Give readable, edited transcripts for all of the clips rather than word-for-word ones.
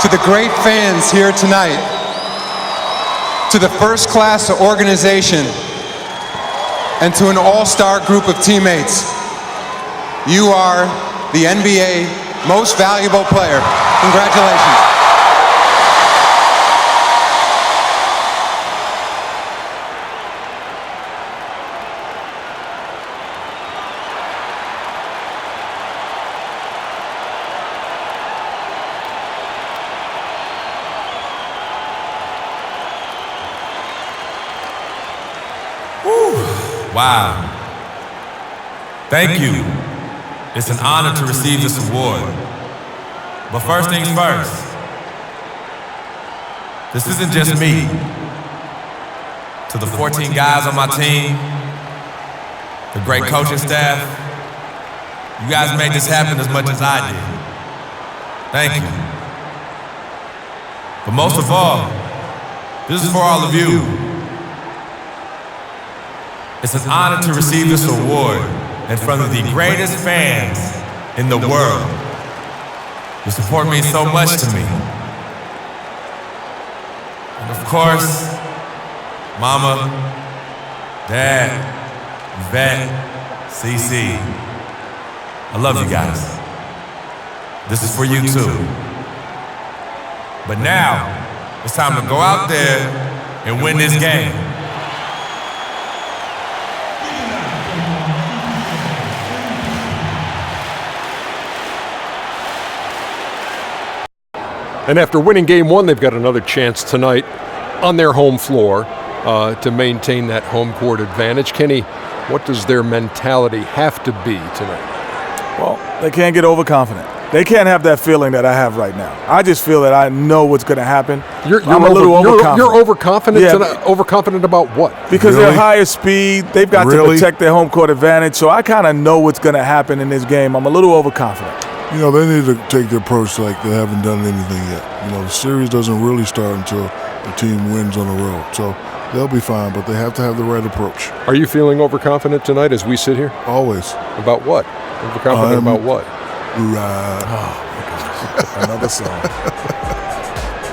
to the great fans here tonight, to the first-class organization, and to an all-star group of teammates, you are the NBA Most Valuable Player. Congratulations. Wow. Thank you. It's an honor to receive this award. But first things first, this isn't just me. To the 14 guys on my team, the great coaching staff, you guys made this happen as much as I did. Thank you. But most of all, this is for all of you. It's an honor to receive this award in front of the greatest fans in the world. You support me so much to me. And of course, Mama, Dad, Yvette, CC. I love you guys. This is for you too. But now, it's time to go out there and win this game. And after winning game one, they've got another chance tonight on their home floor to maintain that home court advantage. Kenny, what does their mentality have to be tonight? Well, they can't get overconfident. They can't have that feeling that I have right now. I just feel that I know what's going to happen. I'm a little overconfident. You're overconfident tonight? Overconfident about what? Because they're higher speed. They've got to protect their home court advantage. So I kind of know what's going to happen in this game. I'm a little overconfident. You know, they need to take the approach like they haven't done anything yet. You know, the series doesn't really start until the team wins on the road. So they'll be fine, but they have to have the right approach. Are you feeling overconfident tonight as we sit here? Always. About what? Overconfident about what? Right. Oh, my goodness. Another song.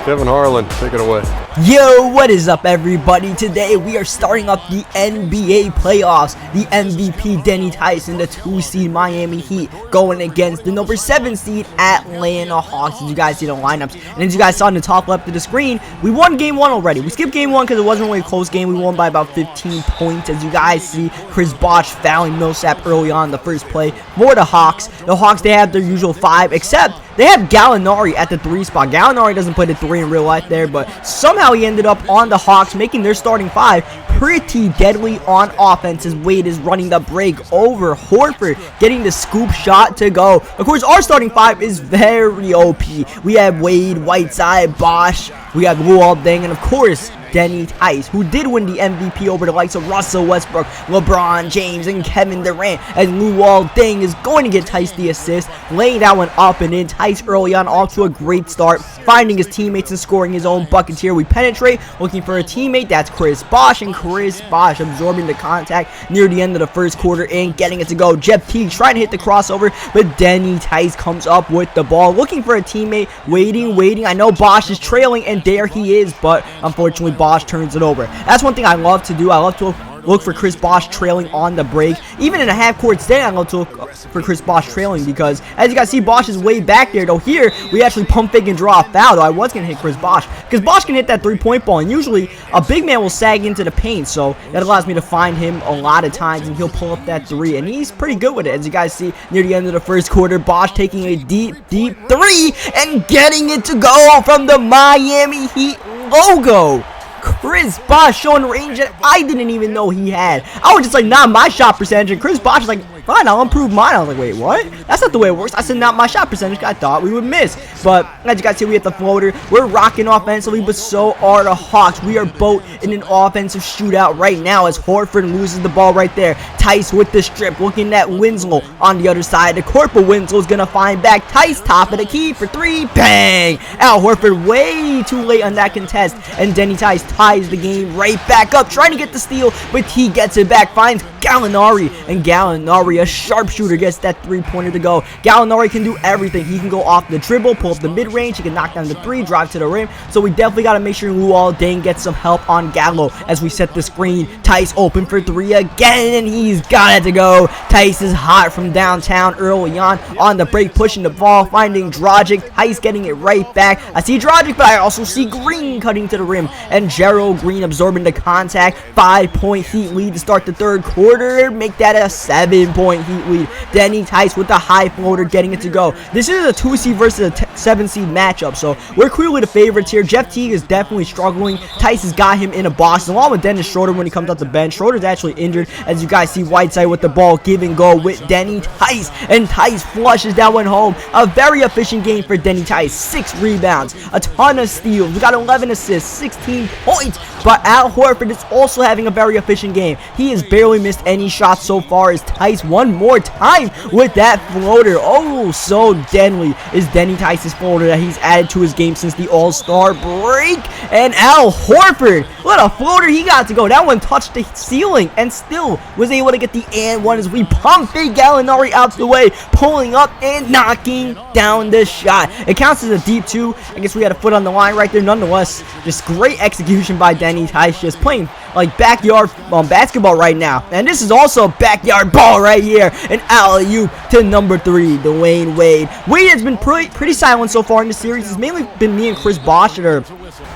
Kevin Harlan, take it away. Yo, what is up, everybody? Today we are starting up the NBA playoffs. The MVP Denny Tice and the 2-seed Miami Heat going against the number 7 seed Atlanta Hawks. As you guys see the lineups, and as you guys saw in the top left of the screen, we won game 1 already. We skipped game 1 because it wasn't really a close game. We won by about 15 points. As you guys see, Chris BOSH fouling Millsap early on in the first play for the Hawks. The Hawks, they have their usual 5, except they have Gallinari at the 3 spot. Gallinari doesn't play the 3 in real life there, but somehow he ended up on the Hawks, making their starting 5 pretty deadly on offense as Wade is running the break over Horford, getting the scoop shot to go. Of course, our starting 5 is very OP. We have Wade, Whiteside, BOSH, we have Luol Deng, and of course, Denny Tice, who did win the MVP over the likes of Russell Westbrook, LeBron James, and Kevin Durant, as Luol Deng is going to get Tice the assist, laying that one up and in. Tice early on off to a great start, finding his teammates and scoring his own buckets here. We penetrate, looking for a teammate, that's Chris BOSH, and Chris BOSH absorbing the contact near the end of the first quarter and getting it to go. Jeff Teague trying to hit the crossover, but Denny Tice comes up with the ball, looking for a teammate, waiting. I know BOSH is trailing, and there he is, but unfortunately BOSH turns it over. That's one thing I love to do. I love to look for Chris BOSH trailing on the break. Even in a half-court stand, I love to look for Chris BOSH trailing because, as you guys see, BOSH is way back there. Though here, we actually pump fake and draw a foul. Though I was going to hit Chris BOSH because BOSH can hit that three-point ball, and usually a big man will sag into the paint, so that allows me to find him a lot of times, and he'll pull up that 3, and he's pretty good with it. As you guys see, near the end of the first quarter, BOSH taking a deep 3 and getting it to go from the Miami Heat logo. Chris BOSH showing range that I didn't even know he had. I was just like, not my shot percentage, and Chris BOSH is like, fine, I'll improve mine. I was like, wait, what? That's not the way it works. I said not my shot percentage. I thought we would miss. But as you guys see, we hit the floater. We're rocking offensively, but so are the Hawks. We are both in an offensive shootout right now as Horford loses the ball right there. Tice with the strip, looking at Winslow on the other side. The court, but Winslow's going to find back Tice, top of the key for 3. Bang! Al Horford way too late on that contest, and Denny Tice ties the game right back up, trying to get the steal, but he gets it back, finds Gallinari, and Gallinari Gallinari, a sharpshooter, gets that 3-pointer to go. Gallinari can do everything. He can go off the dribble, pull up the mid-range, he can knock down the 3, drive to the rim. So we definitely got to make sure Luol Deng gets some help on Gallo as we set the screen. Tice open for 3 again, and he's got it to go. Tice is hot from downtown early on the break, pushing the ball, finding Dragic. Tice getting it right back. I see Dragic, but I also see Green cutting to the rim, and Gerald Green absorbing the contact. 5-point Heat lead to start the third quarter. Make that a 7-point Heat lead. Denny Tice with the high floater getting it to go. This is a 2-seed versus a 7-seed matchup, so we're clearly the favorites here. Jeff Teague is definitely struggling. Tice has got him in a box, along with Dennis Schroeder when he comes off the bench. Schroeder's actually injured, as you guys see Whiteside with the ball, give and go with Denny Tice, and Tice flushes that one home. A very efficient game for Denny Tice. 6 rebounds, a ton of steals. We got 11 assists, 16 points. But Al Horford is also having a very efficient game. He has barely missed any shots so far, as Tice one more time with that floater. Oh, so deadly is Denny Tice's floater that he's added to his game since the All-Star break. And Al Horford, what a floater he got to go. That one touched the ceiling and still was able to get the and one as we pump Big Gallinari out the way, pulling up and knocking down the shot. It counts as a deep 2. I guess we had a foot on the line right there. Nonetheless, just great execution by Denny Tice, just playing like backyard basketball right now. And this is also backyard ball right here. An alley-oop to number 3, Dwayne Wade. Wade has been pretty silent so far in the series. It's mainly been me and Chris Bosh that are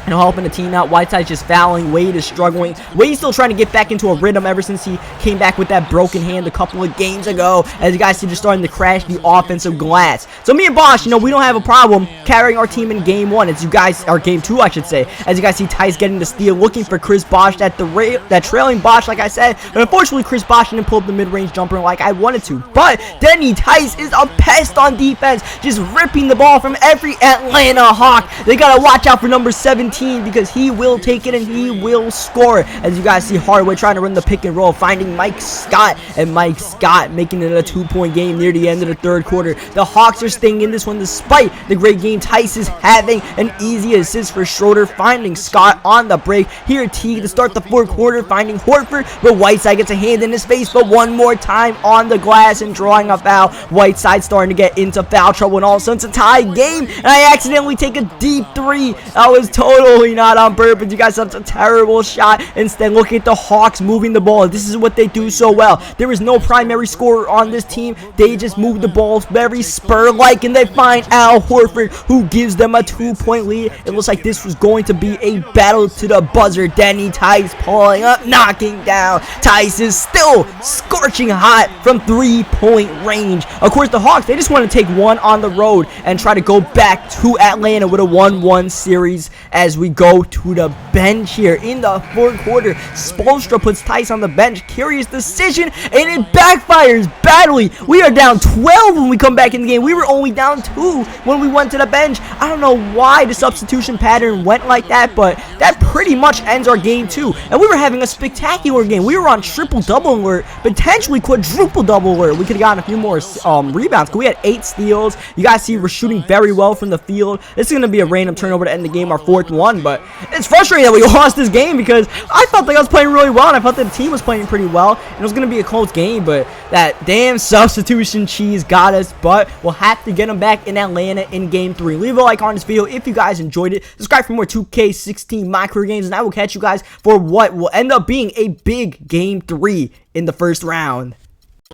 helping the team out. Whiteside's just fouling. Wade is struggling. Wade's still trying to get back into a rhythm ever since he came back with that broken hand a couple of games ago. As you guys see, just starting to crash the offensive glass. So me and Bosh, we don't have a problem carrying our team in game 1. As you guys, or game 2, I should say. As you guys see, Tice getting the steal, looking for Chris Bosh at that trailing Bosh, like I said. And unfortunately, Chris Bosh didn't pull up the mid-range jumper like I wanted to. But Denny Tice is a pest on defense, just ripping the ball from every Atlanta Hawk. They gotta watch out for number 17 because he will take it and he will score. As you guys see, Hardaway trying to run the pick and roll, finding Mike Scott, and Mike Scott making it a 2-point game near the end of the third quarter. The Hawks are staying in this one despite the great game Tice is having. An easy assist for Schroeder, finding Scott on the break. Here Teague to start the fourth quarter, finding Horford, but Whiteside gets a hand in his face, but one more time on the glass and drawing a foul. Whiteside starting to get into foul trouble, and all of a sudden it's a tie game, and I accidentally take a deep 3. That was totally not on purpose. You guys, that's a terrible shot. Instead, look at the Hawks moving the ball. This is what they do so well. There is no primary scorer on this team. They just move the ball very spur-like, and they find Al Horford, who gives them a 2-point lead. It looks like this was going to be a battle to the buzzer. Denny Tice pulling up, knocking down. Tice is still scorching hot from 3-point range. Of course, the Hawks, they just want to take one on the road and try to go back to Atlanta with a 1-1 series as we go to the bench here in the fourth quarter. Spoelstra puts Tice on the bench. Curious decision, and it backfires badly. We are down 12 when we come back in the game. We were only down 2 when we went to the bench. I don't know why the substitution pattern went like that, but that pretty much ends our game 2. And we were having a spectacular game. We were on triple-double alert, potentially quadruple-double alert. We could have gotten a few more rebounds. We had 8 steals. You guys see we're shooting very well from the field. This is going to be a random turnover to end the game, our 4th one, but it's frustrating that we lost this game because I felt like I was playing really well, and I felt that the team was playing pretty well, and it was going to be a close game, but that damn substitution cheese got us. But we'll have to get them back in Atlanta in game 3. Leave a like on this video if you guys enjoyed it. Subscribe for more 2K16 micro games, and I will catch you guys for what will end up being a big game 3 in the first round.